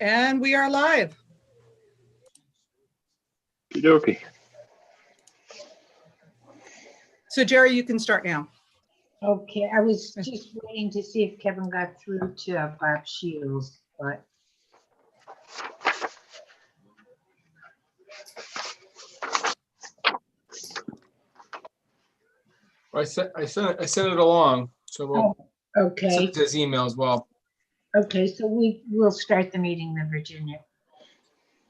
And we are live. Okey-dokey. So Jerry, you can start now. Okay, I was just waiting to see if Kevin got through to Bob Shields, but I sent it along, so we'll send okay, it to his email as well. okay, so we will start the meeting then, Virginia.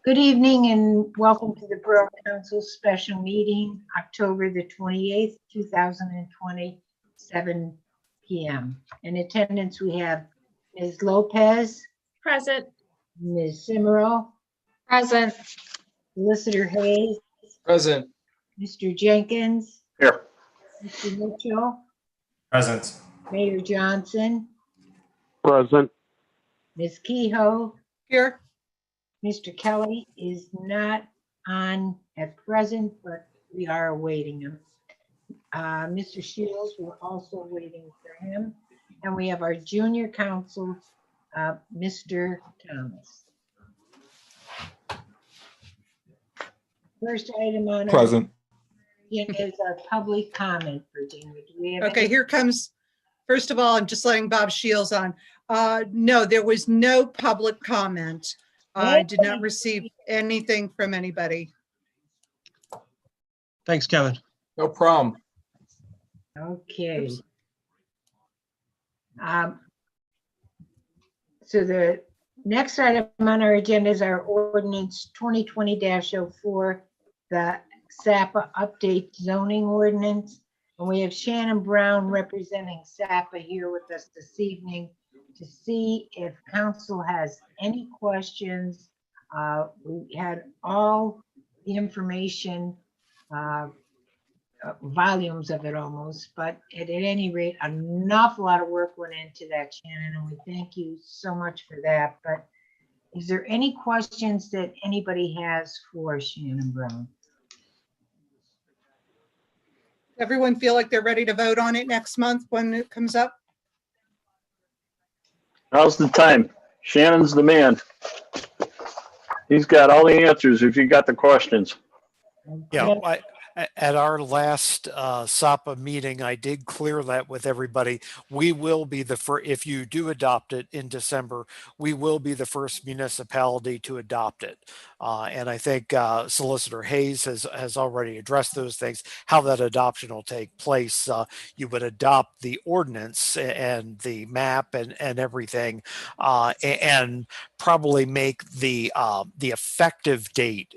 Good evening and welcome to the Borough Council Special Meeting, October the 28th, 2020, 7 p.m. In attendance, we have Ms. Lopez, Present. Ms. Simero, Present. Solicitor Hayes, Present. Mr. Jenkins, Here. Mr. Mitchell, Present. Mayor Johnson, Present. Ms. Kehoe, Here. Mr. Kelly is not on at present, but we are awaiting him. Mr. Shields, we're also waiting for him. And we have our junior counsel, Mr. Thomas. First item on our Present. agenda is our public comment, Virginia. Do we have Okay, any? here comes, first of all, I'm just letting Bob Shields on. No, there was no public comment. I did not receive anything from anybody. Thanks, Kevin. No problem. Okay. Oops. So the next item on our agenda is our ordinance 2020-04, the SAPA update zoning ordinance. And we have Shannon Brown representing SAPA here with us this evening to see if council has any questions. We had all the information, volumes of it almost, but at any rate, an awful lot of work went into that, Shannon, and we thank you so much for that. But is there any questions that anybody has for Shannon Brown? Everyone feel like they're ready to vote on it next month when it comes up? Now's the time. Shannon's the man. He's got all the answers if you got the questions. Yeah, at our last SAPA meeting, I did clear that with everybody. We will be the first, if you do adopt it in December, we will be the first municipality to adopt it. And I think Solicitor Hayes has already addressed those things, how that adoption will take place. You would adopt the ordinance and the map and everything, and probably make the effective date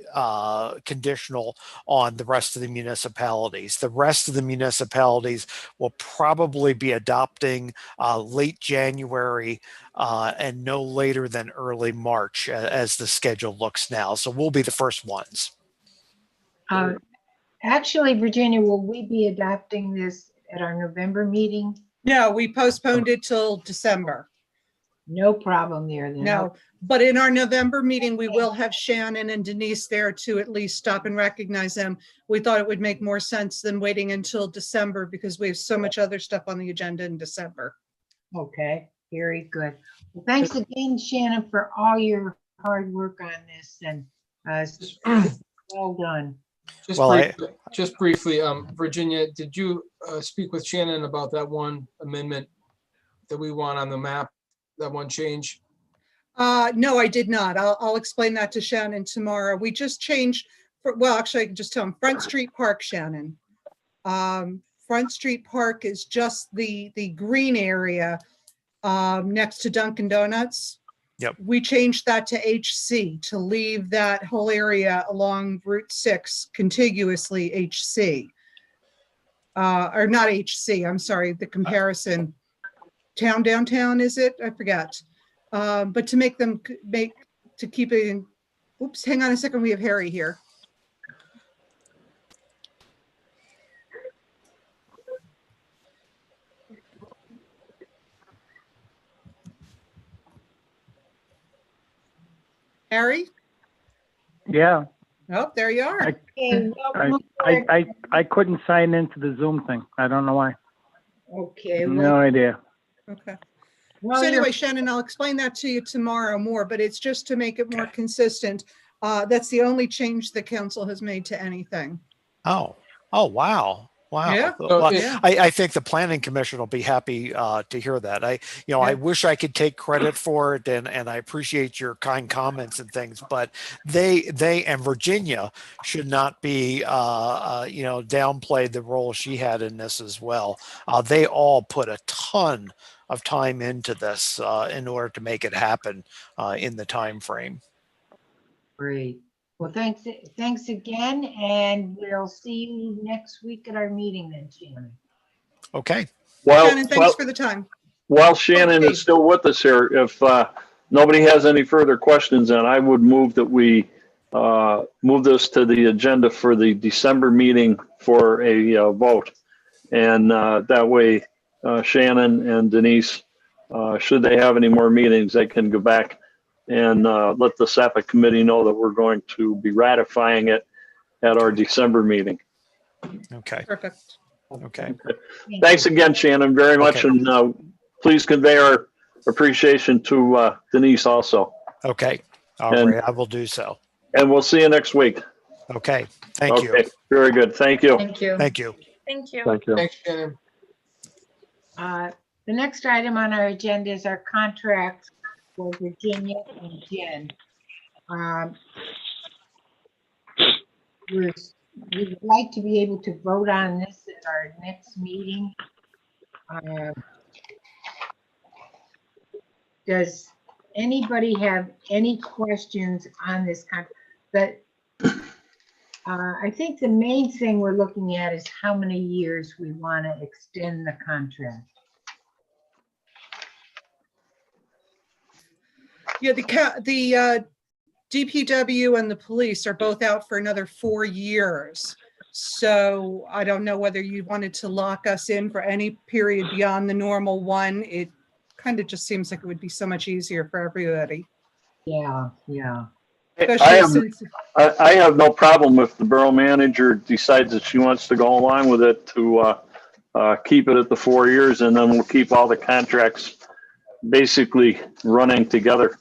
conditional on the rest of the municipalities. The rest of the municipalities will probably be adopting late January and no later than early March as the schedule looks now. So we'll be the first ones. Actually, Virginia, will we be adopting this at our November meeting? No, we postponed it till December. No problem there then. No, but in our November meeting, we will have Shannon and Denise there to at least stop and recognize them. We thought it would make more sense than waiting until December because we have so much other stuff on the agenda in December. Okay, very good. Well, thanks again, Shannon, for all your hard work on this, and well done. Just briefly, Virginia, did you speak with Shannon about that one amendment that we want on the map, that one change? No, I did not. I'll explain that to Shannon tomorrow. We just changed, well, actually, I can just tell him Front Street Park, Shannon. Front Street Park is just the green area next to Dunkin' Donuts. Yep. We changed that to HC to leave that whole area along Route 6 contiguously HC. Or not HC, I'm sorry, the comparison. Town downtown, is it? I forgot. But to make them to keep it in, oops, hang on a second, we have Harry here. Harry? Yeah, Oh, there you are. Okay, welcome aboard. I couldn't sign into the Zoom thing. I don't know why. Okay, No well, idea. Okay. Well, So you're- anyway, Shannon, I'll explain that to you tomorrow more, but it's just to make it more Okay. consistent. That's the only change the council has made to anything. Oh, wow. Wow. Yeah. Well, it- Yeah. I think the planning commission will be happy to hear that. I Yeah. wish I could take credit for it, and I appreciate your kind comments and things, but they and Virginia should not be downplayed the role she had in this as well. They all put a ton of time into this in order to make it happen in the time frame. Great. Well, thanks again, and we'll see you next week at our meeting then, Shannon. Okay. Shannon, thanks for the time. While Shannon Okay. is still with us here, if nobody has any further questions, then I would move that we move this to the agenda for the December meeting for a vote. And that way, Shannon and Denise, should they have any more meetings, they can go back and let the SAPA committee know that we're going to be ratifying it at our December meeting. Okay. Perfect. Okay. Thanks again, Shannon, very much. Okay. And please convey our appreciation to Denise also. Okay. All And- right. I will do so. And we'll see you next week. Okay. Thank you. Okay, very good. Thank you. Thank you. Thank you. Thank you. Thank you. Thanks, Shannon. The next item on our agenda is our contract for Virginia and Jen. We would like to be able to vote on this at our next meeting. Does anybody have any questions on this contract? I think the main thing we're looking at is how many years we want to extend the contract. Yeah, the DPW and the police are both out for another 4 years. So I don't know whether you wanted to lock us in for any period beyond the normal one. It kind of just seems like it would be so much easier for everybody. Yeah. I Especially have, since, I have no problem if the borough manager decides that she wants to go along with it to keep it at the 4 years, and then we'll keep all the contracts basically running together.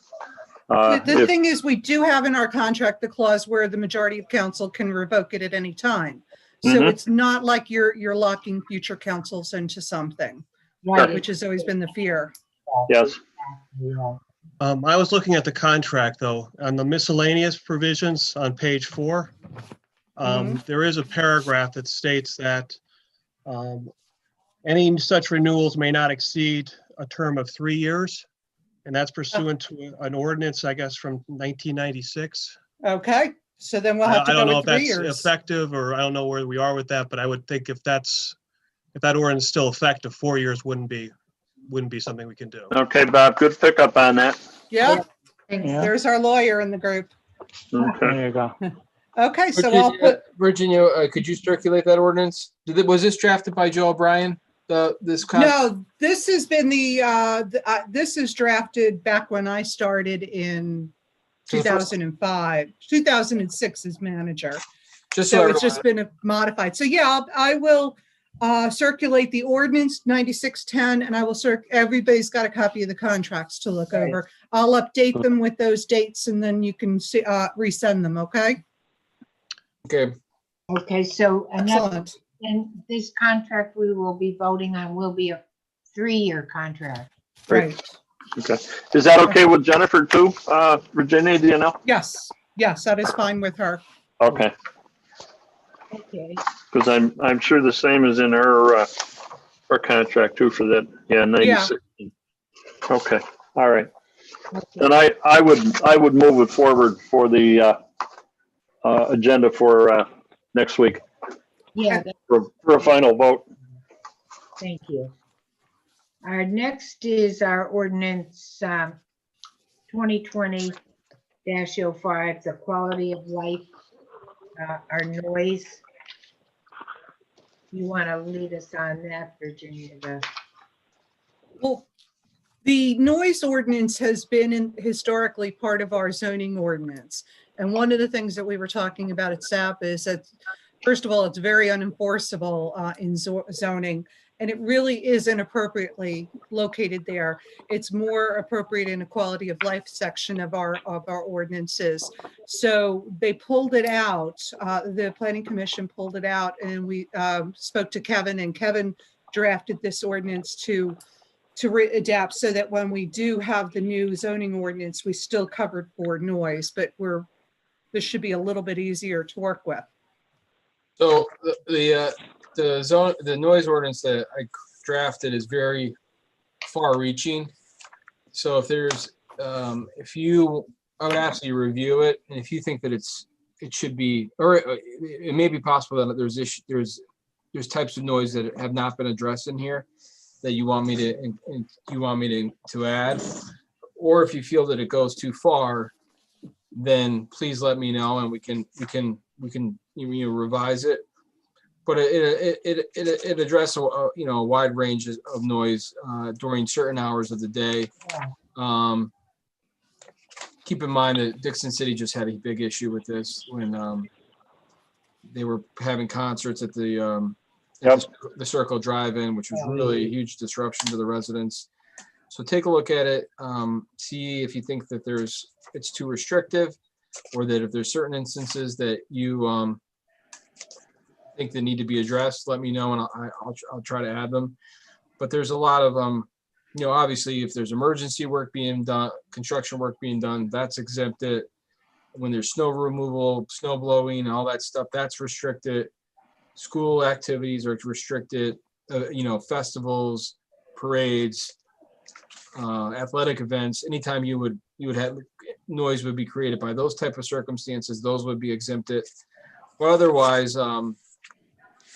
the thing is, we do have in our contract the clause where the majority of council can revoke it at any time. So Mhm. it's not like you're locking future councils into something, Right. which has always been the fear. Yes. Yeah. I was looking at the contract though, on the miscellaneous provisions on page 4. There is a paragraph that states that any such renewals may not exceed a term of 3 years. And that's pursuant to an ordinance, I guess, from 1996. Okay, so then we'll have to I don't go know with if 3 that's years. effective, or I don't know where we are with that, but I would think if that ordinance is still effective, 4 years wouldn't be something we can do. Okay, Bob, good pickup on that. Yeah, Yeah. there's our lawyer in the group. Okay. There you go. Okay, so I'll put, Virginia, could you circulate that ordinance? Was this drafted by Joe O'Brien? no, this has been this is drafted back when I started in So the first- 2005, 2006 as manager. Just So so it's just been modified. So yeah, I will circulate the ordinance 9610, and I will everybody's got a copy of the contracts to look Right. over. I'll update them with those dates, and then you can see, resend them, okay? okay. Okay, so Excellent. and this contract we will be voting on will be a 3-year contract. Right. Okay. Is that okay with Jennifer too, Virginia, do you know? Yes, that is fine with her. Okay, Okay. because I'm sure the same is in her contract too for that, yeah, 96. Okay, all right. Okay. And I would move it forward for the agenda for next week Yeah, for a final vote. thank you. Our next is our ordinance 2020-05, the quality of life, our noise. You want to lead us on that, Virginia? Well, the noise ordinance has been historically part of our zoning ordinance. And one of the things that we were talking about at SAP is that, first of all, it's very unenforceable in zoning. And it really isn't appropriately located there. It's more appropriate in a quality of life section of our ordinances. So they pulled it out. The Planning Commission pulled it out, and we spoke to Kevin, and Kevin drafted this ordinance to adapt so that when we do have the new zoning ordinance, we still covered for noise, but this should be a little bit easier to work with. So the noise ordinance that I drafted is very far reaching. So if there's, I would ask you to review it. And if you think that it should be, or it may be possible that there's types of noise that have not been addressed in here that you want me to add, or if you feel that it goes too far, then please let me know and we can revise it. But it addresses a wide range of noise during certain hours of the day. Keep in mind that Dixon City just had a big issue with this when they were having concerts at the Circle Drive-In, which was really a huge disruption to the residents. So take a look at it, see if you think that it's too restrictive, or that if there's certain instances that you think that need to be addressed, let me know and I'll try to add them. But there's a lot of obviously if there's emergency work being done, construction work being done, that's exempted. When there's snow removal, snow blowing, all that stuff, that's restricted. School activities are restricted, festivals, parades, athletic events. Anytime you would have noise would be created by those type of circumstances, those would be exempted. But otherwise,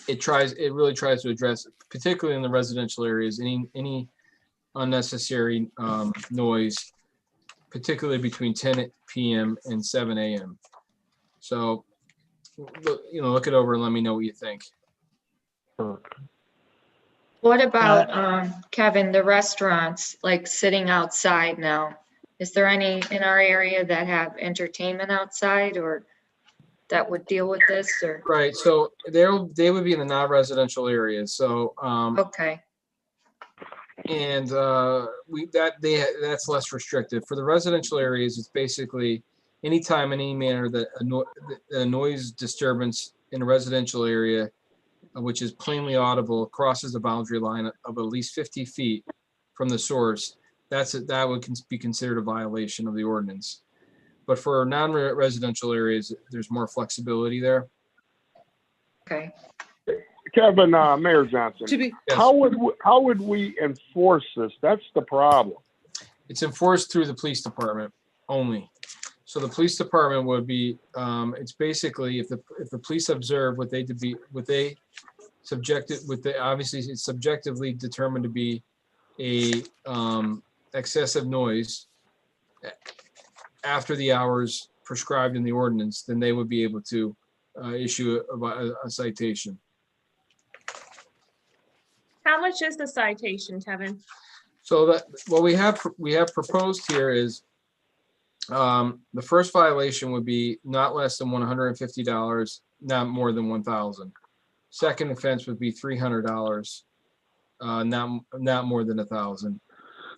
it really tries to address, particularly in the residential areas, any unnecessary noise, particularly between 10 p.m. and 7 a.m. So, look it over and let me know what you think. What about, Kevin, the restaurants, like sitting outside now? Is there any in our area that have entertainment outside or that would deal with this or? Right, so they would be in the non-residential areas, so. Okay, And that's less restrictive. For the residential areas, it's basically anytime, any manner that a noise disturbance in a residential area, which is plainly audible, crosses the boundary line of at least 50 feet from the source, that would be considered a violation of the ordinance. But for non-residential areas, there's more flexibility there. okay. Kevin, Mayor Johnson, To be, Yes. how would we enforce this? That's the problem. It's enforced through the police department only. So the police department would be, it's basically if the police observe obviously it's subjectively determined to be a excessive noise after the hours prescribed in the ordinance, then they would be able to issue a citation. How much is the citation, Kevin? So that what we have proposed here is the first violation would be not less than $150, not more than $1,000. Second offense would be $300, not more than $1,000.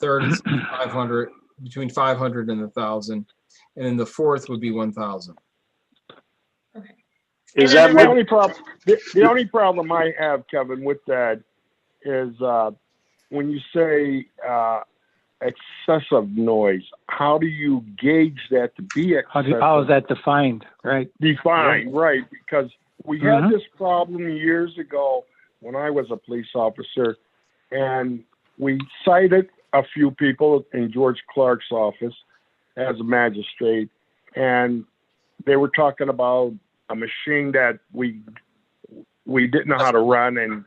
Third is 500, between 500 and 1,000, and then the fourth would be 1,000. Is And that then The what, only problem, the only problem I have, Kevin, with that is when you say excessive noise, how do you gauge that to be excessive? How is that defined, right? Defined, right? Because we had this problem years ago when I was a police officer, and we cited a few people in George Clark's office as a magistrate, and they were talking about a machine that we didn't know how to run, and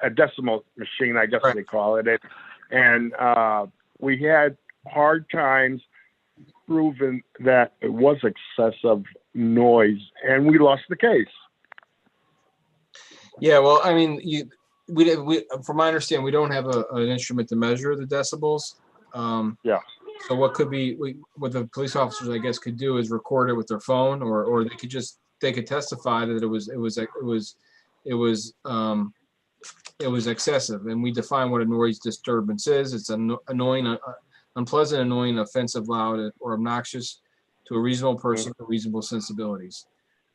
a decimal machine, I guess they call it. And we had hard times proving that it was excessive noise, and we lost the case. Yeah, well, I mean, we from my understanding, we don't have an instrument to measure the decibels. Yeah. So what what the police officers, I guess, could do is record it with their phone, or they could testify that it was it was excessive, and we define what a noise disturbance is. It's annoying, unpleasant, annoying, offensive, loud, or obnoxious to a reasonable person with reasonable sensibilities.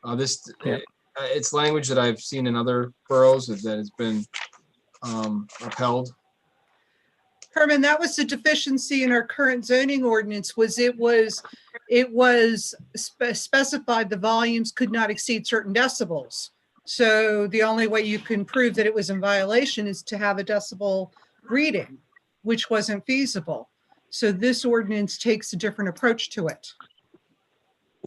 It's language that I've seen in other boroughs that has been upheld. Herman, that was the deficiency in our current zoning ordinance, was it was specified the volumes could not exceed certain decibels. So the only way you can prove that it was in violation is to have a decibel reading, which wasn't feasible. So this ordinance takes a different approach to it.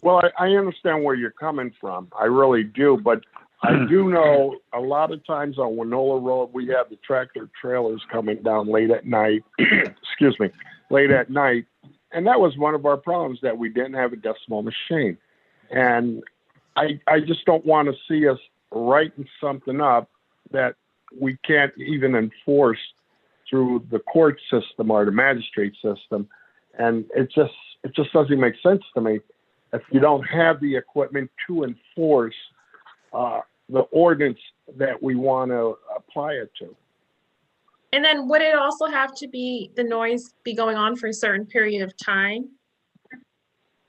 Well, I understand where you're coming from. I really do, but I do know a lot of times on Winola Road, we have the tractor trailers coming down late at night, excuse me, late at night. And that was one of our problems, that we didn't have a decimal machine. And I just don't want to see us writing something up that we can't even enforce through the court system or the magistrate system. And it just doesn't make sense to me if you don't have the equipment to enforce the ordinance that we want to apply it to. And then would it also have to be, the noise be going on for a certain period of time?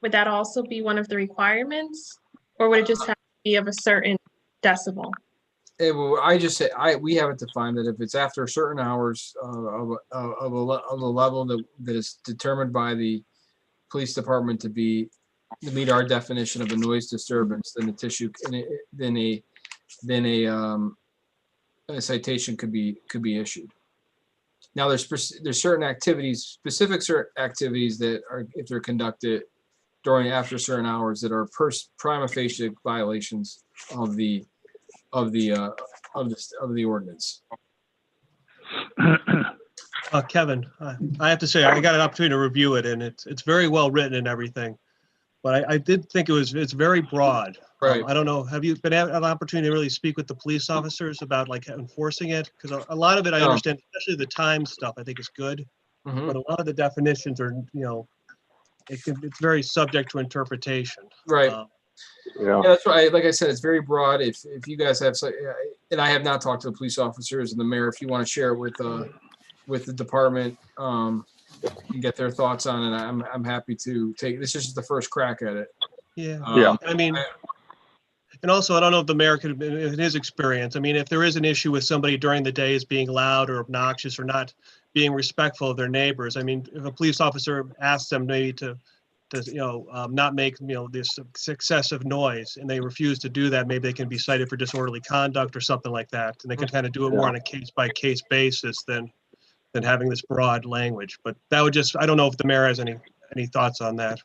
Would that also be one of the requirements? Or would it just have to be of a certain decibel? We have it defined that if it's after certain hours of a level that is determined by the police department to meet our definition of a noise disturbance, then a citation could be issued. Now, there's certain activities, specific certain activities that are, if they're conducted after certain hours, that are prima facie violations of the ordinance. Kevin, I have to say, I got an opportunity to review it, and it's very well written and everything. But I did think it's very broad. Right. I don't know, have you been an opportunity to really speak with the police officers about like enforcing it? Because a lot of it I understand, especially the time stuff, I think is good. Mhm. But a lot of the definitions are, it's very subject to interpretation. Right. Yeah. Yeah, that's right. Like I said, it's very broad. If you guys have, and I have not talked to the police officers and the mayor, if you want to share it with the department, and get their thoughts on it, I'm happy to take. This is just the first crack at it. Yeah. Yeah. I mean, and also, I don't know if the mayor could, in his experience, I mean, if there is an issue with somebody during the day as being loud or obnoxious or not being respectful of their neighbors, I mean, if a police officer asks them maybe to not make, this excessive noise, and they refuse to do that, maybe they can be cited for disorderly conduct or something like that. And they can kind of do it more on a case-by-case basis than having this broad language. But that would I don't know if the mayor has any thoughts on that.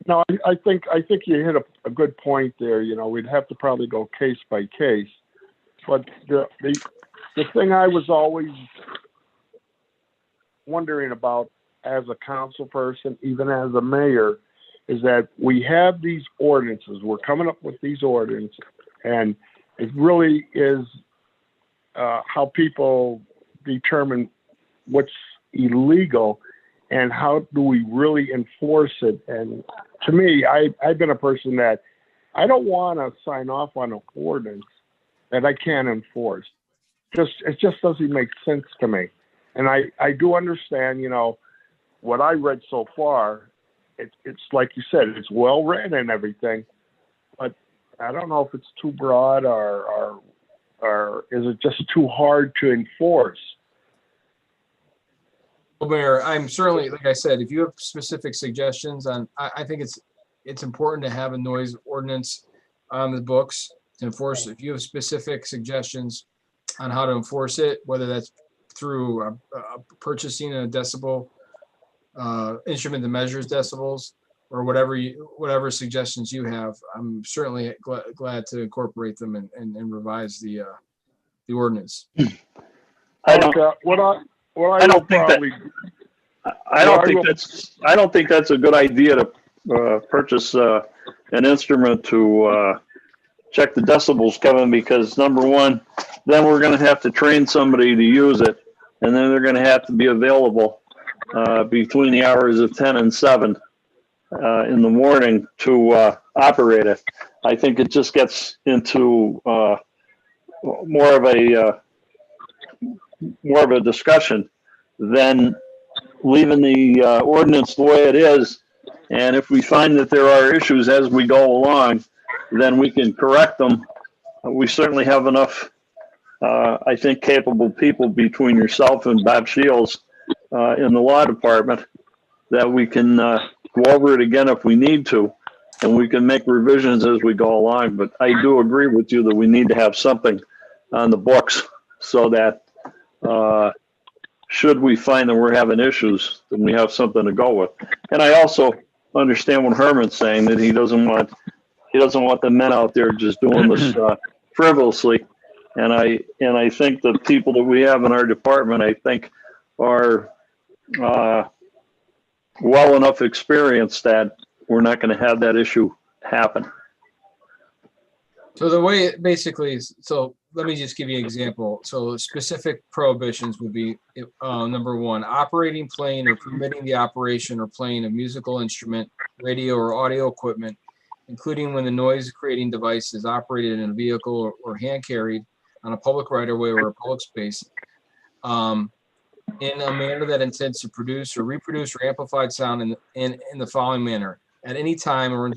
No, I think you hit a good point there. We'd have to probably go case by case. But the thing I was always wondering about as a council person, even as a mayor, is that we have these ordinances. We're coming up with these ordinances, and it really is how people determine what's illegal and how do we really enforce it. And to me, I've been a person that I don't want to sign off on an ordinance that I can't enforce. It just doesn't make sense to me. And I do understand, what I read so far, it's like you said, it's well written and everything, but I don't know if it's too broad or is it just too hard to enforce? Well, Mayor, I'm certainly, like I said, if you have specific suggestions on, I think it's important to have a noise ordinance on the books to enforce. If you have specific suggestions on how to enforce it, whether that's through purchasing a decibel instrument that measures decibels, or whatever suggestions you have, I'm certainly glad to incorporate them and revise the ordinance. I don't think that's a good idea to purchase an instrument to check the decibels, Kevin, because number one, then we're going to have to train somebody to use it, and then they're going to have to be available between the hours of 10 and 7 in the morning to operate it. I think it just gets into more of a more of a discussion than leaving the ordinance the way it is. And if we find that there are issues as we go along, then we can correct them. We certainly have enough, I think, capable people between yourself and Bob Shields in the law department that we can go over it again if we need to, and we can make revisions as we go along. But I do agree with you that we need to have something on the books so that should we find that we're having issues, then we have something to go with. And I also understand what Herman's saying, that he doesn't want the men out there just doing this frivolously. And I think the people that we have in our department, I think, are well enough experienced that we're not going to have that issue happen. So the way it basically is, so let me just give you an example. So specific prohibitions would be, number one, operating, playing, or permitting the operation or playing of musical instrument, radio, or audio equipment, including when the noise creating device is operated in a vehicle or hand carried on a public right of way or a public space, in a manner that intends to produce or reproduce or amplified sound in the following manner: at any time or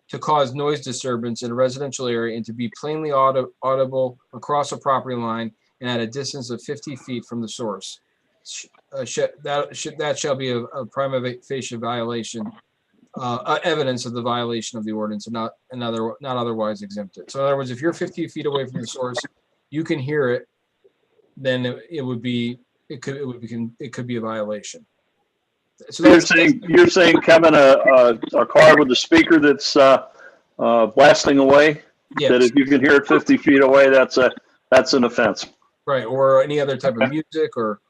to cause noise disturbance in a residential area and to be plainly audible across a property line and at a distance of 50 feet from the source. That shall be a prima facie violation, evidence of the violation of the ordinance, and not otherwise exempted. So in other words, if you're 50 feet away from the source, you can hear it, then it could be a violation. So you're saying, Kevin, a car with a speaker that's blasting away, yes. that if you can hear it 50 feet away, that's an offense. Right, or any other type of music or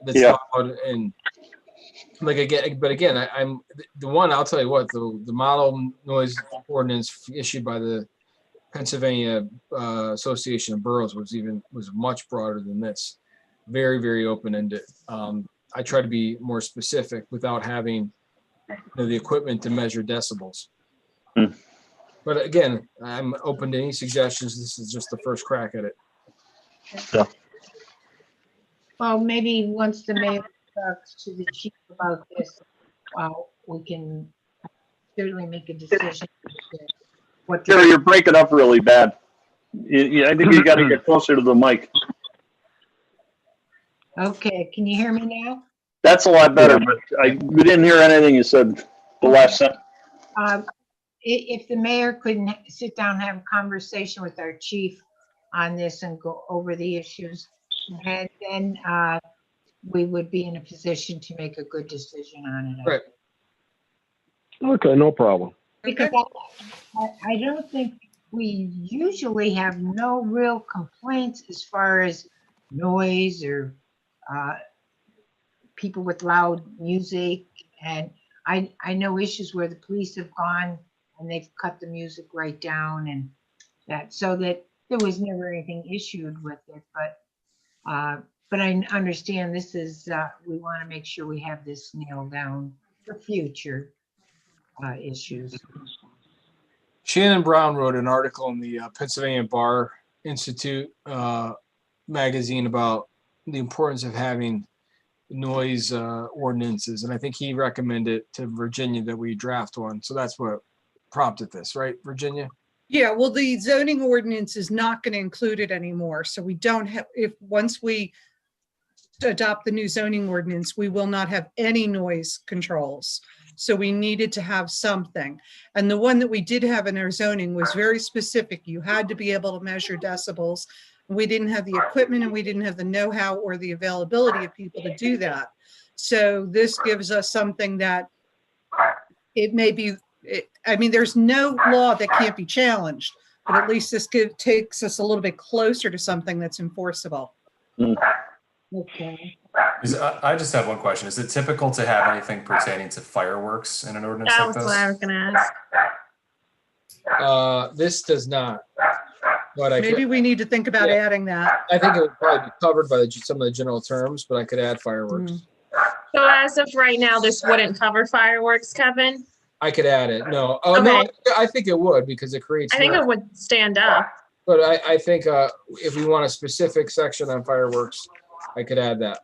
that's loud and like again, I'm the one. I'll tell you what, the model noise ordinance issued by the Pennsylvania Association of Boroughs was much broader than this, very, very open-ended. I try to be more specific without having the equipment to measure decibels. But again, I'm open to any suggestions. This is just the first crack at it. Yeah. Well, maybe once the mayor talks to the chief about this, we can certainly make a decision. Jerry, you're breaking up really bad. I think you got to get closer to the mic. Okay, can you hear me now? That's a lot better, but we didn't hear anything you said the last sentence. If the mayor couldn't sit down and have a conversation with our chief on this and go over the issues, and then we would be in a position to make a good decision on it. Right. Okay, no problem. Because I don't think we usually have no real complaints as far as noise or people with loud music. And I know issues where the police have gone and they've cut the music right down and that, so that there was never anything issued with it. But I understand this is, we want to make sure we have this nailed down for future issues. Shannon Brown wrote an article in the Pennsylvania Bar Institute magazine about the importance of having noise ordinances, and I think he recommended to Virginia that we draft one. So that's what prompted this, right, Virginia? Yeah, well, the zoning ordinance is not going to include it anymore. So we don't have, once we adopt the new zoning ordinance, we will not have any noise controls. So we needed to have something. And the one that we did have in our zoning was very specific. You had to be able to measure decibels. We didn't have the equipment and we didn't have the know-how or the availability of people to do that. So this gives us something that it may be, I mean, there's no law that can't be challenged, but at least this takes us a little bit closer to something that's enforceable. Okay. I just have one question. Is it typical to have anything pertaining to fireworks in an ordinance That like was this? what I was gonna ask. This does not. But Maybe we need to think about adding that. I think it would probably be covered by some of the general terms, but I could add fireworks. So as of right now, this wouldn't cover fireworks, Kevin? I could add it. No. Oh, Okay. no, I think it would because it creates. I think it would stand up. But I think if we want a specific section on fireworks, I could add that.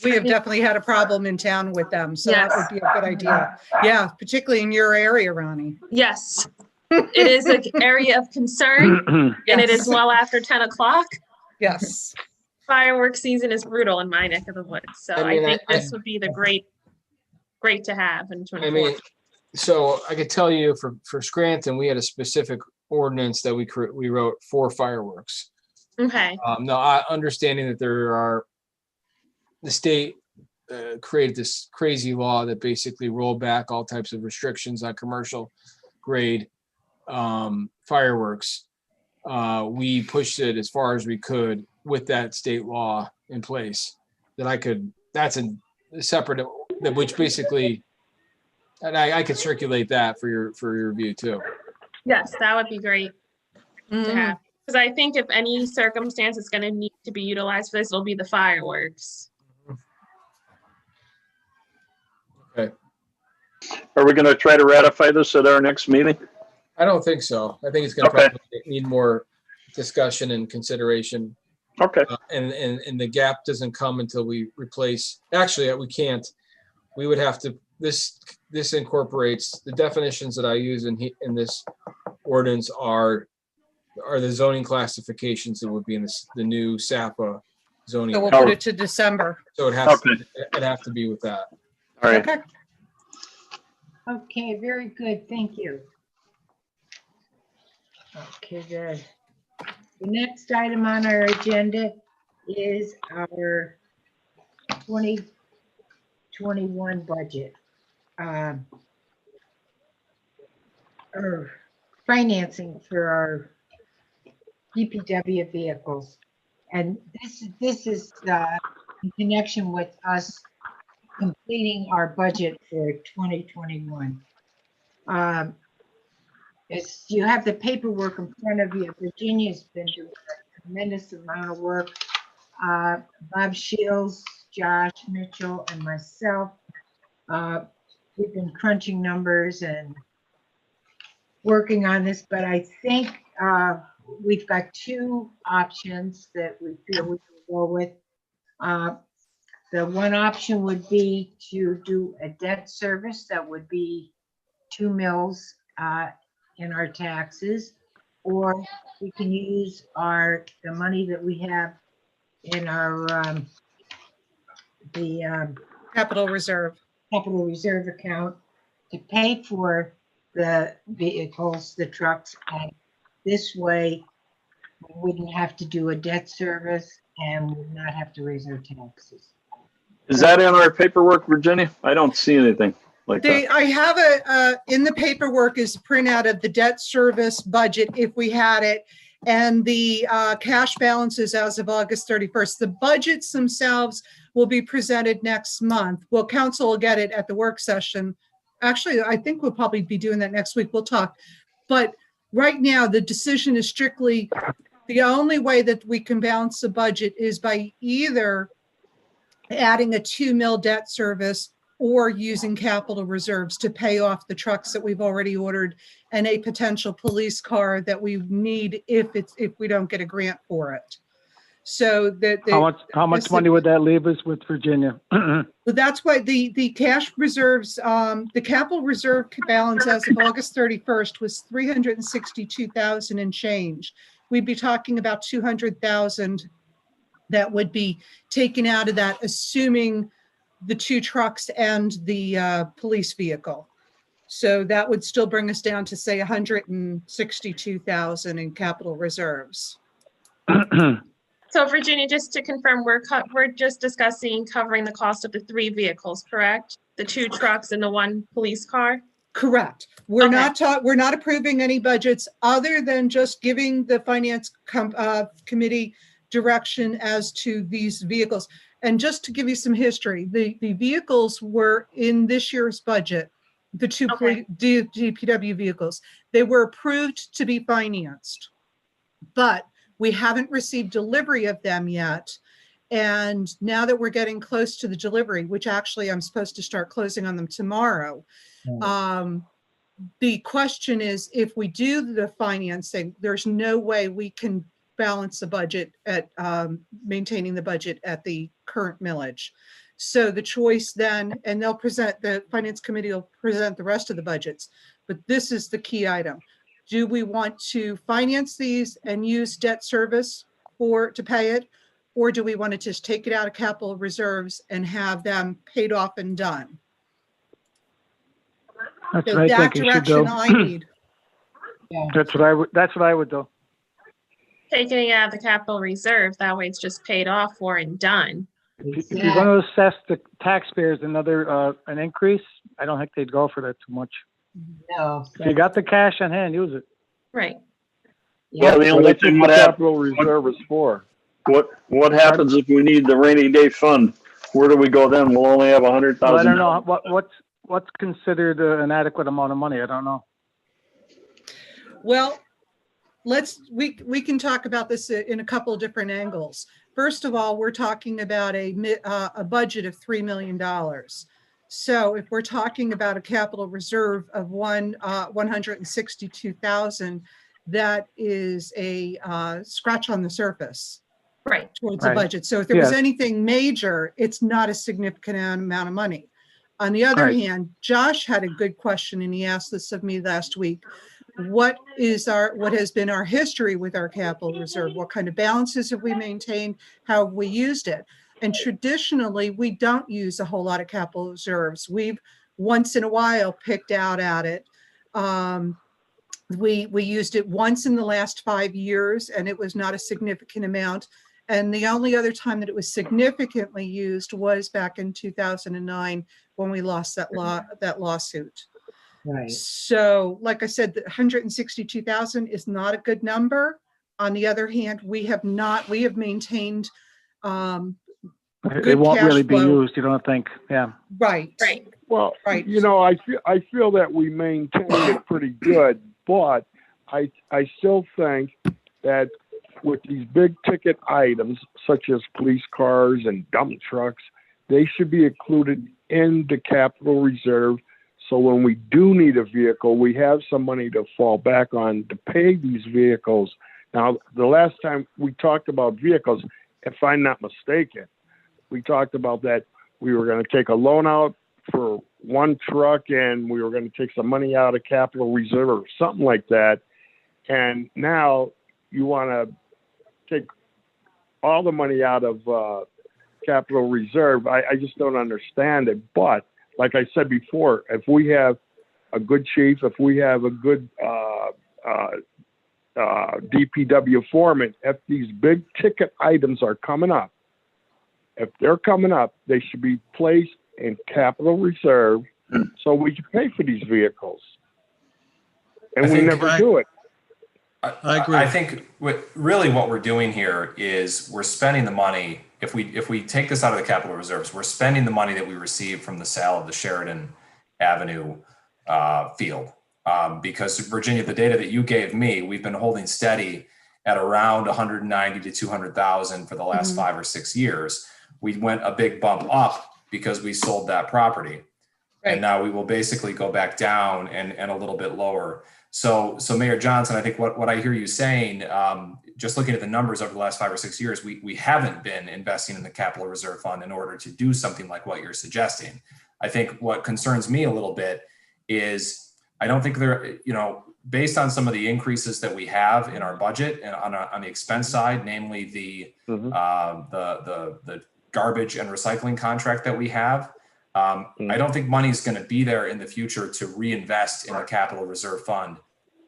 We have definitely had a problem in town with them, so that would Yes. be a good idea. Yeah, particularly in your area, Ronnie. Yes, it is an area of concern, and it is Yes. well after 10 o'clock. Yes. Fireworks season is brutal in my neck of the woods, so I I mean, think I- this would be the great to have in I mean, 24. so I could tell you for Scranton, we had a specific ordinance that we wrote for fireworks. Okay, Now, understanding that the state created this crazy law that basically rolled back all types of restrictions on commercial grade fireworks. We pushed it as far as we could with that state law in place. That's a separate, which basically, and I could circulate that for your review too. yes, that would be great to Mhm. have. Because I think if any circumstance is going to need to be utilized for this, it'll be the fireworks. Okay. Are we going to try to ratify this at our next meeting? I don't think so. I think it's gonna Okay. probably need more discussion and consideration. Okay. And the gap doesn't come until we replace, actually, we can't. We would have to, this incorporates the definitions that I use in this ordinance are the zoning classifications that would be in the new SAPA zoning. So we'll put it to December. So it'd have to be with that. All right. Okay. Okay, very good, thank you. Okay, good. The next item on our agenda is our 2021 budget. Or financing for our DPW vehicles. And this is in connection with us completing our budget for 2021. You have the paperwork in front of you. Virginia's been doing a tremendous amount of work. Bob Shields, Josh Mitchell, and myself, we've been crunching numbers and working on this, but I think we've got two options that we feel we can go with. The one option would be to do a debt service that would be 2 mils in our taxes, or we can use the money that we have in our Capital Reserve. capital reserve account to pay for the vehicles, the trucks, and this way we wouldn't have to do a debt service and would not have to raise our taxes. Is that in our paperwork, Virginia? I don't see anything like that. I have in the paperwork is a printout of the debt service budget if we had it, and the cash balances as of August 31st. The budgets themselves will be presented next month. Well, council will get it at the work session. Actually, I think we'll probably be doing that next week. We'll talk. But right now, the decision is strictly, the only way that we can balance the budget is by either adding a 2 mil debt service or using capital reserves to pay off the trucks that we've already ordered and a potential police car that we need if we don't get a grant for it. So that How much money would that leave us with Virginia? Well, that's why the cash reserves, the capital reserve balance as of August 31st was 362,000 and change. We'd be talking about 200,000 that would be taken out of that, assuming the 2 trucks and the police vehicle. So that would still bring us down to say 162,000 in capital reserves. So Virginia, just to confirm, we're just discussing covering the cost of the 3 vehicles, correct? The 2 trucks and the 1 police car? Correct. We're Okay. we're not approving any budgets other than just giving the finance committee direction as to these vehicles. And just to give you some history, the vehicles were in this year's budget, the 2 Okay. DPW vehicles. They were approved to be financed, but we haven't received delivery of them yet. And now that we're getting close to the delivery, which actually I'm supposed to start closing on them tomorrow, the question is, if we do the financing, there's no way we can balance the budget at maintaining the budget at the current millage. So the choice then, and the finance committee will present the rest of the budgets, but this is the key item. Do we want to finance these and use debt service to pay it? Or do we want to just take it out of capital reserves and have them paid off and done? That's So what I that think you should direction do. I need. That's what I would do. Taking it out of the capital reserve, that way it's just paid off for and done. If you're going to assess the taxpayers an increase, I don't think they'd go for that too much. No. If you got the cash on hand, use it. Right. Well, the Well, only that's thing what what the happens, capital reserve is for. what happens if we need the rainy day fund? Where do we go then? We'll only have Well, I $100,000. don't know what's considered an adequate amount of money. I don't know. Well, we can talk about this in a couple of different angles. First of all, we're talking about a budget of $3 million. So if we're talking about a capital reserve of 162,000, that is a scratch on the surface Right. towards the Right. budget. So if there was Yes. anything major, it's not a significant amount of money. On the other Right. hand, Josh had a good question, and he asked this of me last week. What has been our history with our capital reserve? What kind of balances have we maintained? How have we used it? And traditionally, we don't use a whole lot of capital reserves. We've once in a while picked out at it. We used it once in the last 5 years, and it was not a significant amount. And the only other time that it was significantly used was back in 2009 when we lost that lawsuit. Right. So, like I said, the 162,000 is not a good number. On the other hand, we have maintained It good won't cash really be flow. used. You don't think? Yeah. Right. Right. Well, Right. I feel that we maintained it pretty good, but I still think that with these big ticket items such as police cars and dump trucks, they should be included in the capital reserve. So when we do need a vehicle, we have some money to fall back on to pay these vehicles. Now, the last time we talked about vehicles, if I'm not mistaken, we talked about that we were going to take a loan out for one truck and we were going to take some money out of capital reserve or something like that. And now you want to take all the money out of capital reserve. I just don't understand it. But like I said before, if we have a good chief, if we have a good DPW foreman, if these big ticket items are coming up, if they're coming up, they should be placed in capital reserve so we can pay for these vehicles. And I we think never do it. I agree. I think really what we're doing here is we're spending the money. If we take this out of the capital reserves, we're spending the money that we received from the sale of the Sheridan Avenue field. Because Virginia, the data that you gave me, we've been holding steady at around 190 to 200,000 for the last 5 or 6 years. We went a big bump up because we sold that property. Right. And now we will basically go back down and a little bit lower. So Mayor Johnson, I think what I hear you saying, just looking at the numbers over the last 5 or 6 years, we haven't been investing in the capital reserve fund in order to do something like what you're suggesting. I think what concerns me a little bit is I don't think based on some of the increases that we have in our budget and on the expense side, namely the garbage and recycling contract that we have, I don't think money is going to be there in the future to reinvest in the capital reserve fund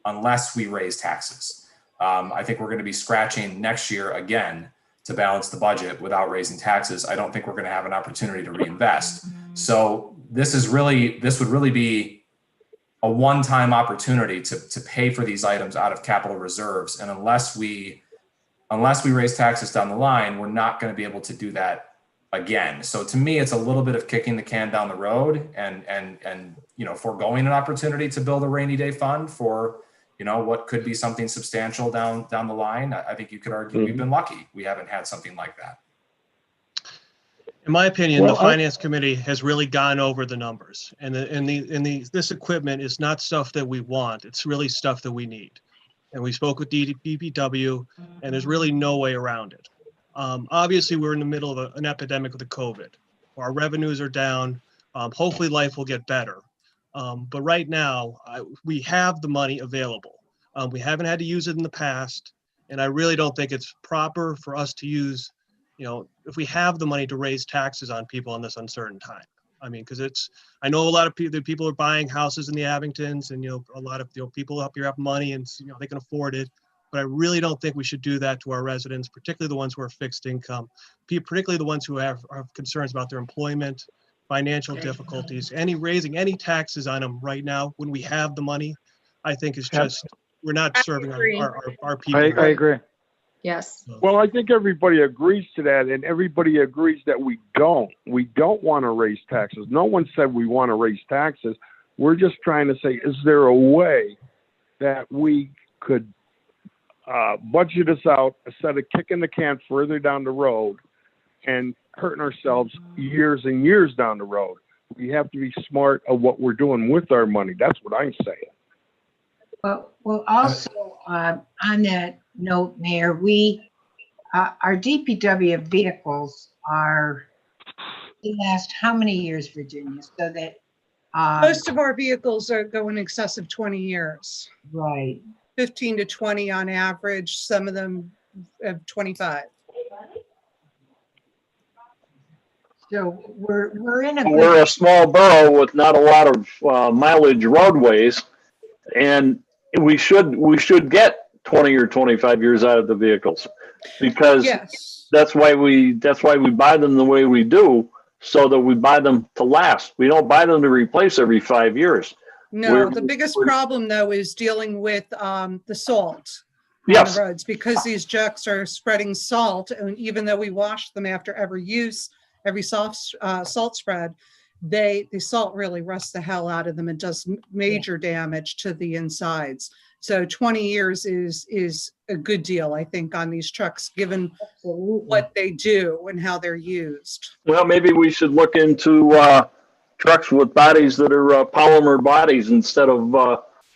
unless we raise taxes. I think we're going to be scratching next year again to balance the budget without raising taxes. I don't think we're going to have an opportunity to reinvest. So this would really be a one-time opportunity to pay for these items out of capital reserves. And unless we raise taxes down the line, we're not going to be able to do that again. So to me, it's a little bit of kicking the can down the road and foregoing an opportunity to build a rainy day fund for, what could be something substantial down the line. I think you could argue we've been lucky. We haven't had something like that. In my opinion, the finance committee has really gone over the numbers, and this equipment is not stuff that we want. It's really stuff that we need. and we spoke with DPW, and there's really no way around it. Obviously, we're in the middle of an epidemic with the COVID. Our revenues are down. Hopefully, life will get better. But right now, we have the money available. We haven't had to use it in the past, and I really don't think it's proper for us to use, if we have the money, to raise taxes on people in this uncertain time. I mean, because I know a lot of people are buying houses in the Abingtons, and a lot of people up here have money, and they can afford it. But I really don't think we should do that to our residents, particularly the ones who are fixed income, particularly the ones who have concerns about their employment, financial difficulties. Raising any taxes on them right now when we have the money, I think is just, we're not serving our people. I agree. Yes. Well, I think everybody agrees to that, and everybody agrees that we don't want to raise taxes. No one said we want to raise taxes. We're just trying to say, is there a way that we could budget us out instead of kicking the can further down the road and hurting ourselves years and years down the road? We have to be smart of what we're doing with our money. That's what I'm saying. Well, also on that note, Mayor, our DPW vehicles they last how many years, Virginia? So that Most of our vehicles go in excess of 20 years, right. 15 to 20 on average. Some of them have 25. So we're in a We're a small borough with not a lot of mileage roadways, and we should get 20 or 25 years out of the vehicles, because Yes. that's why we buy them the way we do, so that we buy them to last. We don't buy them to replace every 5 years. No, the biggest problem though is dealing with the salt on Yes. the roads, because these trucks are spreading salt, and even though we wash them after every use, every salt spread, the salt really rusts the hell out of them and does major damage to the insides. So 20 years is a good deal, I think, on these trucks, given what they do and how they're used. Well, maybe we should look into trucks with bodies that are polymer bodies instead of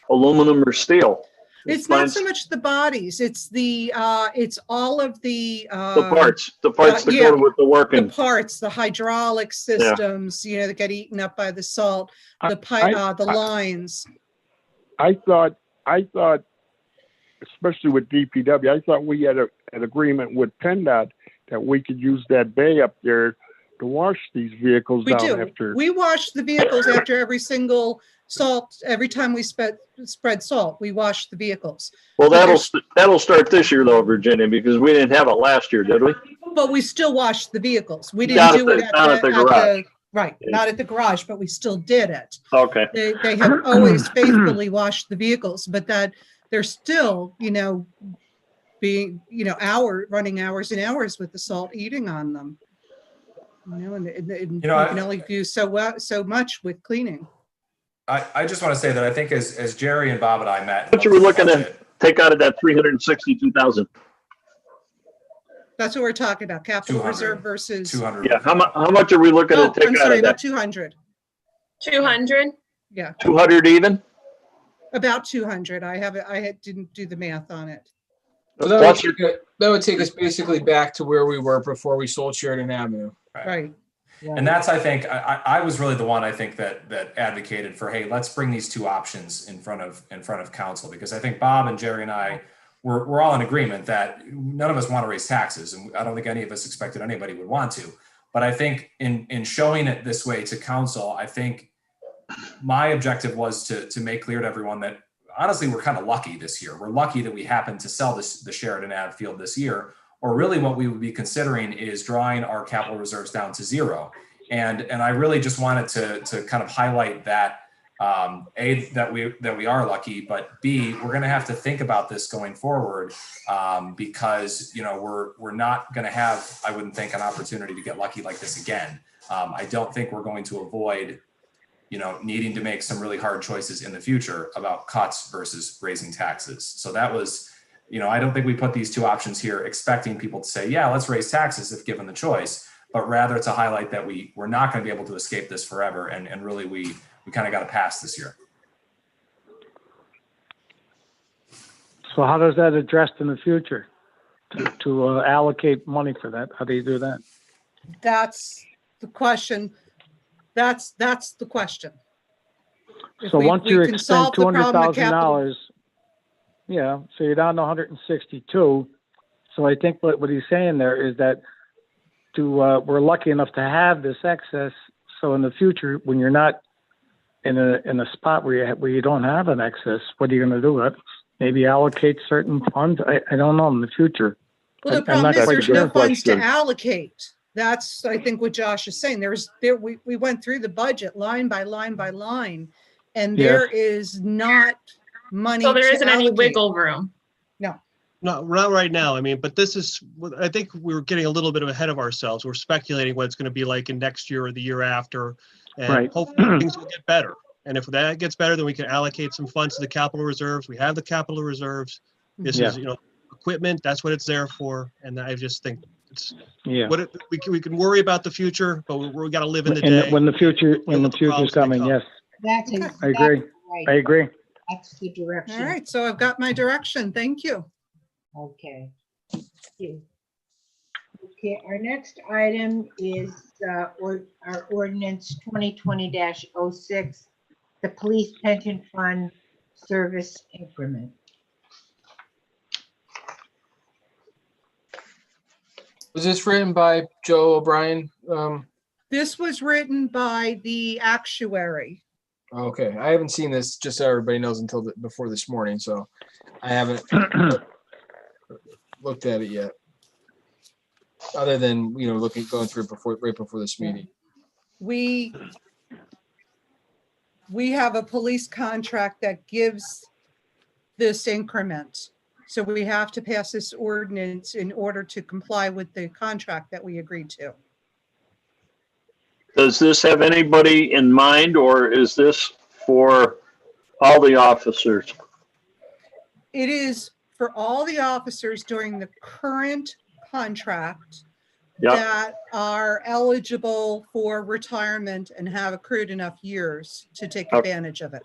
aluminum or steel. It's not so much the bodies, it's it's all of the parts that yeah, go with the working. the parts, the hydraulic systems, that get eaten up by the salt, the lines. I thought, especially with DPW, I thought we had an agreement with PennDOT that we could use that bay up there to wash these vehicles We down do. after. We wash the vehicles after every single salt. Every time we spread salt, we wash the vehicles. Well, But that'll start this year though, Virginia, because we didn't have it last year, did we? But we still wash the vehicles. We Not didn't do at it not at the garage. right, not at the garage, but we still did it. Okay. They have always faithfully washed the vehicles, but that they're still, being, running hours and hours with the salt eating on them. And you can only do so much with cleaning. I just want to say that I think as Jerry and Bob and I met. What you were looking to take out of that 362,000? That's what we're talking about, capital 200. reserve versus. 200. Yeah, how much are we looking Oh, to take I'm out sorry, of about that? 200. 200? Yeah, 200 even? about 200. Didn't do the math on it. So Plus- that would take us basically back to where we were before we sold Sheridan Avenue. Right. And that's, I think, I was really the one, I think, that advocated for, hey, let's bring these two options in front of council, because I think Bob and Jerry and I we're all in agreement that none of us want to raise taxes, and I don't think any of us expected anybody would want to. But I think in showing it this way to council, I think my objective was to make clear to everyone that honestly we're kind of lucky this year. We're lucky that we happened to sell the Sheridan Ave field this year. Or really what we would be considering is drawing our capital reserves down to zero. And I really just wanted to kind of highlight that, A, that we are lucky, but B, we're gonna have to think about this going forward, because we're not gonna have, I wouldn't think, an opportunity to get lucky like this again. I don't think we're going to avoid needing to make some really hard choices in the future about cuts versus raising taxes. So that was, I don't think we put these two options here expecting people to say, yeah, let's raise taxes if given the choice, but rather to highlight that we're not going to be able to escape this forever. And really we kind of got to pass this year. So how does that addressed in the future to allocate money for that? How do you do that? That's the question. That's the question. If So we- once we you can expend solve the problem of capital- $200,000, yeah, so you're down to 162. So I think what he's saying there is that we're lucky enough to have this excess. So in the future, when you're not in a spot where you don't have an excess, what are you going to do? Maybe allocate certain funds? I don't know in the future. Well, the I'm problem not is quite there's no sure. funds to Question. allocate. That's, I think, what Josh is saying. We went through the budget line by line by line, and Yes. there is not money So there to isn't any allocate. wiggle room. Not right now. I mean, but this is, I think we're getting a little bit ahead of ourselves. We're speculating what it's going to be like in next year or the year after. And Right. hopefully things will get better. And if that gets better, then we can allocate some funds to the capital reserves. We have the capital reserves. This Yeah. is, equipment. That's what it's there for. And I just think it's Yeah. we can worry about the future, but we got to live in the And day. when the future's problems that coming, come. yes, That's Okay. exactly I agree. right. I agree. That's the direction. All right, so I've got my direction. Thank you. Okay. Thank you. Okay, our next item is our ordinance 2020-06, the police pension fund service increment. Was this written by Joe O'Brien? This was written by the actuary. Okay, I haven't seen this, just so everybody knows, until before this morning, so I haven't looked at it yet. Other than, going through it right before this meeting. We have a police contract that gives this increment. So we have to pass this ordinance in order to comply with the contract that we agreed to. Does this have anybody in mind, or is this for all the officers? It is for all the officers during the current contract Yep. that are eligible for retirement and have accrued enough years to take Okay. advantage of it.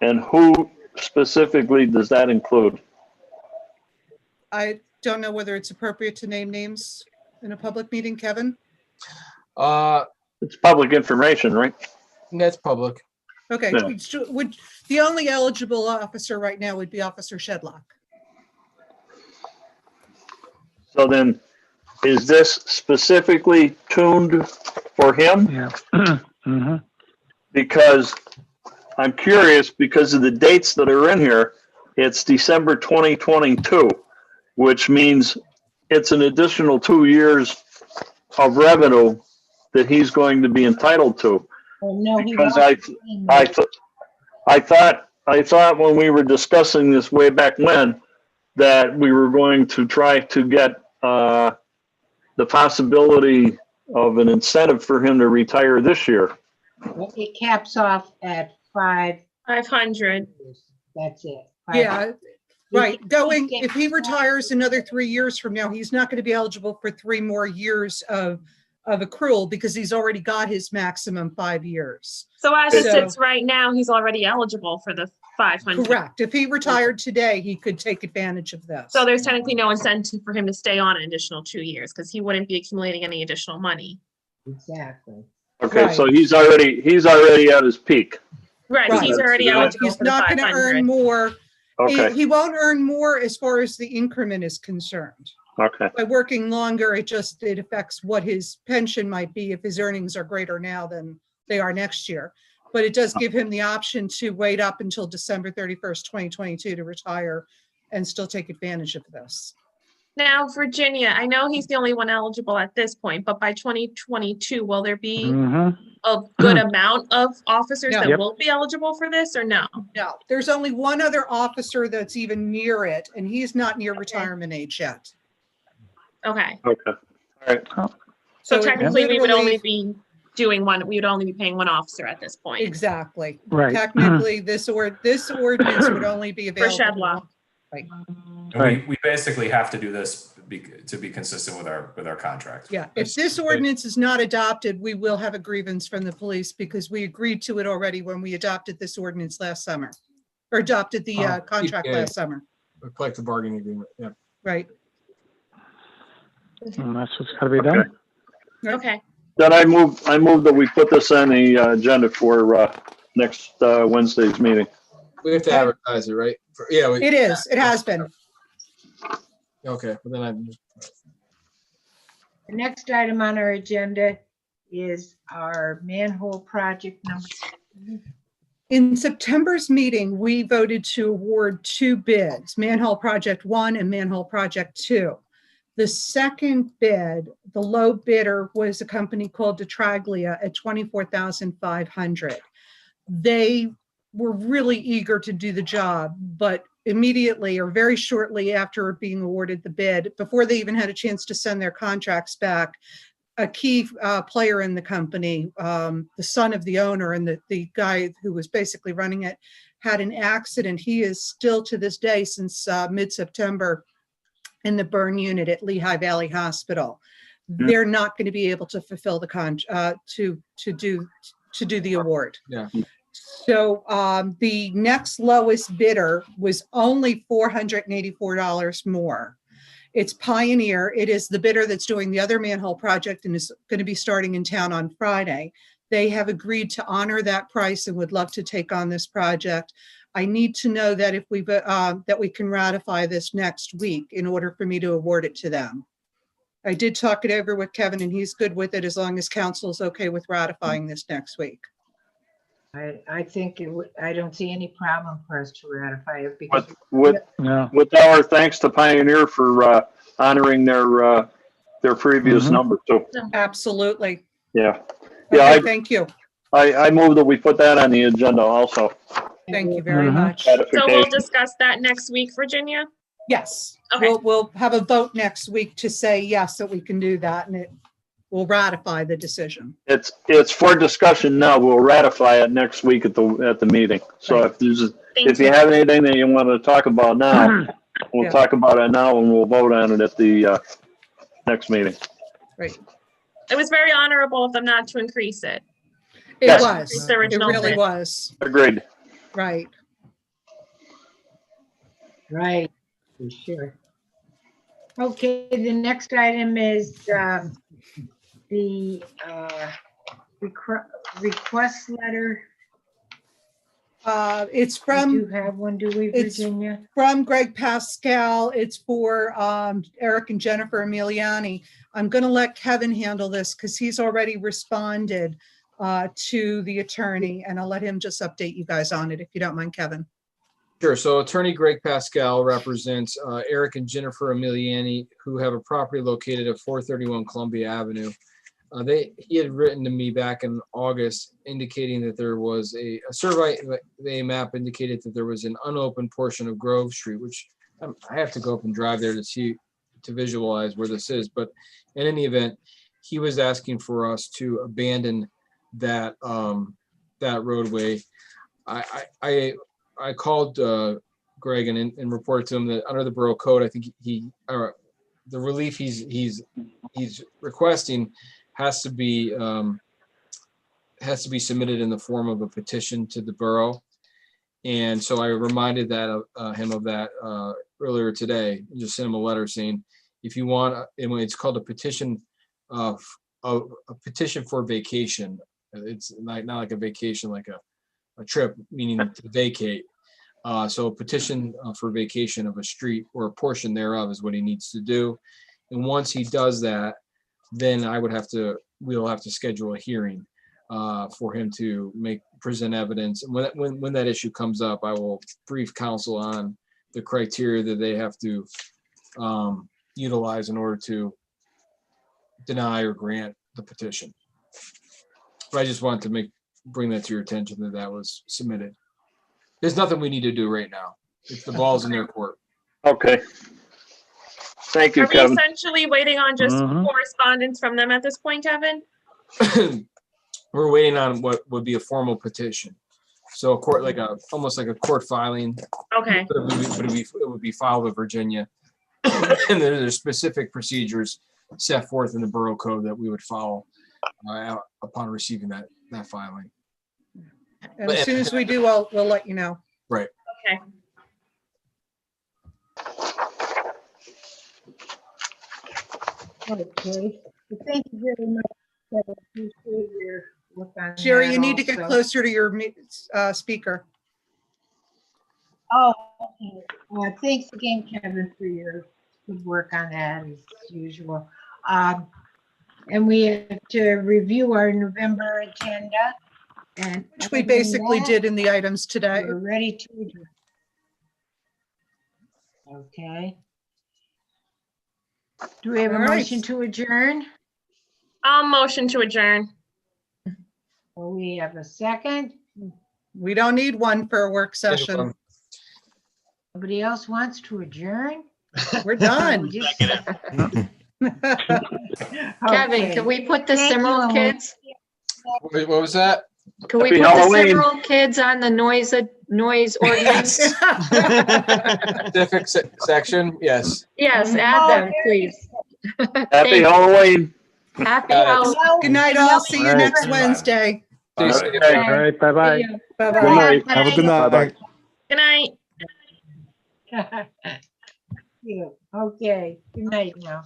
And who specifically does that include? I don't know whether it's appropriate to name names in a public meeting, Kevin? It's public information, right? That's public. Okay, Yeah. the only eligible officer right now would be Officer Shedlock. So then, is this specifically tuned for him? Yeah. Mm-hmm. Because I'm curious, because of the dates that are in here, it's December 2022, which means it's an additional 2 years of revenue that he's going to be entitled to. Oh, no, he Because won't. I thought when we were discussing this way back when, that we were going to try to get the possibility of an incentive for him to retire this year. It caps off at 5 500. years. That's it. Yeah, right. Going. If he retires another 3 years from now, he's not going to be eligible for 3 more years of accrual because he's already got his maximum 5 years. So as it So- sits right now, he's already eligible for the 500. Correct. If he retired today, he could take advantage of this. So there's technically no incentive for him to stay on an additional 2 years because he wouldn't be accumulating any additional money. Exactly. Okay, so Right. he's already at his peak. Right, Right. he's already He's eligible He's for the not going to earn 500. more. Okay, He won't earn more as far as the increment is concerned. okay. By working longer, it affects what his pension might be if his earnings are greater now than they are next year. But it does give him the option to wait up until December 31st, 2022 to retire and still take advantage of this. Now, Virginia, I know he's the only one eligible at this point, but by 2022, will there be Mm-hmm. a good amount of officers No. that Yep. will be eligible for this or no? No, there's only one other officer that's even near it, and he's not near retirement age yet. Okay, Okay, all right. so So it technically we would only literally- be doing one, we would only be paying one officer at this point. Exactly. Right. Technically, this ordinance would only be For available. Shedlock. And Right. we basically have to do this to be consistent with our contract. Yeah, if this ordinance is not adopted, we will have a grievance from the police because we agreed to it already when we adopted this ordinance last summer. Or adopted the contract okay. last summer. a collective bargaining agreement, yeah. Right. And that's what's got to be done. Okay, Then I move that we put this on the agenda for next Wednesday's meeting. We have to Okay. advertise it, right? Yeah. It is. It has been. Okay, well then I'm, The next item on our agenda is our manhole project number. In September's meeting, we voted to award 2 bids, Manhole Project 1 and Manhole Project 2. The second bid, the low bidder was a company called Detraglia at $24,500. They were really eager to do the job, but immediately or very shortly after being awarded the bid, before they even had a chance to send their contracts back, a key player in the company, the son of the owner and the guy who was basically running it, had an accident. He is still to this day, since mid-September, in the burn unit at Lehigh Valley Hospital. They're not going to be able to fulfill the to do the award. yeah. So the next lowest bidder was only $484 more. It's Pioneer. It is the bidder that's doing the other manhole project and is going to be starting in town on Friday. They have agreed to honor that price and would love to take on this project. I need to know that if that we can ratify this next week in order for me to award it to them. I did talk it over with Kevin and he's good with it as long as council is okay with ratifying this next week. I think I don't see any problem for us to ratify it because Yeah. With our thanks to Pioneer for honoring their previous number too. Absolutely. Yeah. Okay, Yeah, thank you. I move that we put that on the agenda also. Thank you very Mhm. much. so we'll Ratification. discuss that next week, Virginia? Yes, Okay. we'll have a vote next week to say yes, that we can do that, and it will ratify the decision. It's for discussion now. We'll ratify it next week at the meeting. So Right. Thank if you have anything that you want to talk about now, we'll Yeah. talk about it now and we'll vote on it at the next meeting. Right. It was very honorable of them not to increase it. It Yes. was. It's the It original really bid. was. Agreed. Right. right, for sure. Okay, the next item is the request letter. It's We do from have one, do we, it's- Virginia? Greg Pascal. It's for Eric and Jennifer Emiliani. I'm going to let Kevin handle this because he's already responded to the attorney, and I'll let him just update you guys on it if you don't mind, Kevin. Sure. So Attorney Greg Pascal represents Eric and Jennifer Emiliani, who have a property located at 431 Columbia Avenue. He had written to me back in August indicating that there was a survey map indicated that there was an unopened portion of Grove Street, which I have to go up and drive there to visualize where this is. But in any event, he was asking for us to abandon that roadway. I called Greg and reported to him that under the borough code, I think the relief he's requesting has to be submitted in the form of a petition to the borough. And so I reminded him of that earlier today, and just sent him a letter saying, if you want, it's called a petition a petition for vacation. It's not like a vacation, like a trip, meaning to vacate. So a petition for vacation of a street or a portion thereof is what he needs to do. And once he does that, then we'll have to schedule a hearing for him to present evidence. And when that issue comes up, I will brief counsel on the criteria that they have to utilize in order to deny or grant the petition. But I just wanted to bring that to your attention that was submitted. There's nothing we need to do right now. It's the ball's in their court. Okay. Thank you, Are we Kevin. essentially waiting on just Mhm. correspondence from them at this point, Kevin? We're waiting on what would be a formal petition. So a court, almost like a court filing, Okay, but it would be filed with Virginia. And there's specific procedures set forth in the borough code that we would follow upon receiving that filing. And as soon as we do, we'll let you know. okay. Okay, well, thank you very much. I appreciate your work on Jerry, that you need to get also. closer to your speaker. Oh, okay. Thanks again, Kevin, for your good work on that as usual. And we have to review our November agenda. And Which we other than basically that, did in the items today. we're ready to adjourn. Okay. Do we have a All right. motion to adjourn? I'll motion to adjourn. Well, we have a second. We don't need one for a work session. Nobody else wants to adjourn? We're done. Just- Kevin, Okay. can we put the Thank you, Cimarron Ellen. kids? What was that? Can we Happy put the Halloween. Cimarron kids on the noise ordinance? Specific section, yes. Yes, add them, please. Happy Thank you. Halloween. Happy Got it. Halloween. No, Good night, no, all. See you All right. next Wednesday. Stay safe. Okay. All right, bye-bye. See you. Bye-bye. Good night. Have a good Bye-bye. Good night. Okay, good night now.